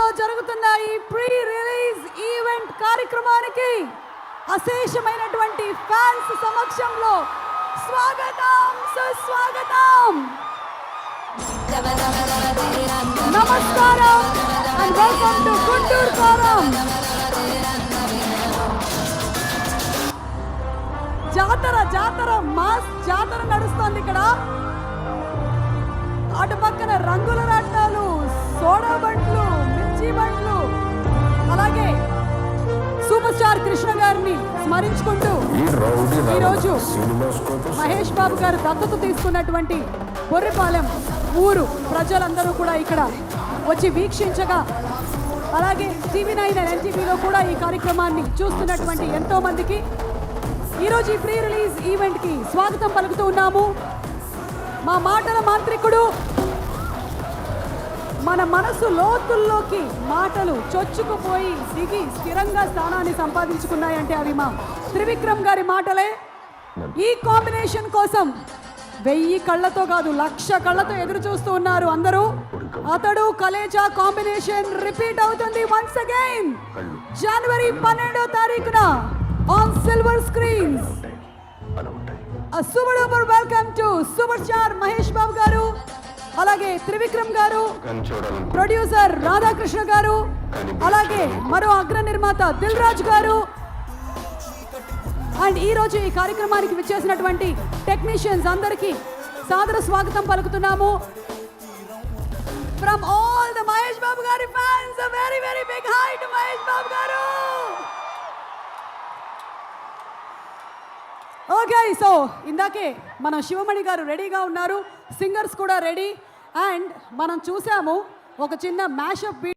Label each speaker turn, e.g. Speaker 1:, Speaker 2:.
Speaker 1: లో జరుగుతున్న ఈ ప్రీ రిలీజ్ ఈవెంట్ కార్యక్రమానికి అశేషమైనటువంటి ఫ్యాన్స్ సమక్షంలో స్వాగతం సుస్వాగతం నమస్కారం అండ్ వెల్కమ్ టు గుంటూరు కారం. జాతర మాస్ జాతర నడుస్తోంది ఇక్కడ. అటు పక్కన రంగుల రాట్నాలు, సోడా బండ్లు, మిర్చి బండ్లు, అలాగే సూపర్ స్టార్ కృష్ణ గారిని స్మరించుకుంటూ ఈరోజు మహేష్ బాబు గారు దత్తత తీసుకున్నటువంటి బొర్రిపాలెం ఊరు ప్రజలందరూ కూడా ఇక్కడ వచ్చి వీక్షించగా, అలాగే TV9 NTVలో కూడా ఈ కార్యక్రమాన్ని చూస్తున్నటువంటి ఎంతో మందికి ఈరోజు ఈ ప్రీ రిలీజ్ ఈవెంట్కి స్వాగతం పలుకుతూ ఉన్నాము. మా మాటల మాంత్రికుడు, మన మనసు లోతుల్లోకి మాటలు చొచ్చుకుపోయి దిగి స్థిరంగా స్థానాన్ని సంపాదించుకున్నాయంటే అవి మా త్రివిక్రమ్ గారి మాటలే. ఈ కాంబినేషన్ కోసం 1000 కళ్ళతో కాదు 1,00,000 కళ్ళతో ఎదురు చూస్తూ ఉన్నారు అందరూ. అతడు కలేజా కాంబినేషన్ రిపీట్ అవుతుంది వన్స్ అగైన్ జనవరి 12వ తారీఖున on silver screens. A super duper welcome to super star Mahesh Babu గారు, అలాగే త్రివిక్రమ్ గారు, ప్రొడ్యూసర్ రాధాకృష్ణ గారు, అలాగే మరో అగ్ర నిర్మాత దిల్ రాజు గారు. అండ్ ఈ రోజు ఈ కార్యక్రమానికి విచ్చేసినటువంటి టెక్నీషియన్స్ అందరికీ సాదర స్వాగతం పలుకుతున్నాము. From all the Mahesh Babu గారి fans, a very very big hi to Mahesh Babu గారు. ఓకే, సో ఇందాకే మన శివమణి గారు రెడీగా ఉన్నారు, సింగర్స్ కూడా రెడీ. అండ్ మనం చూసాము ఒక చిన్న మ్యాషప్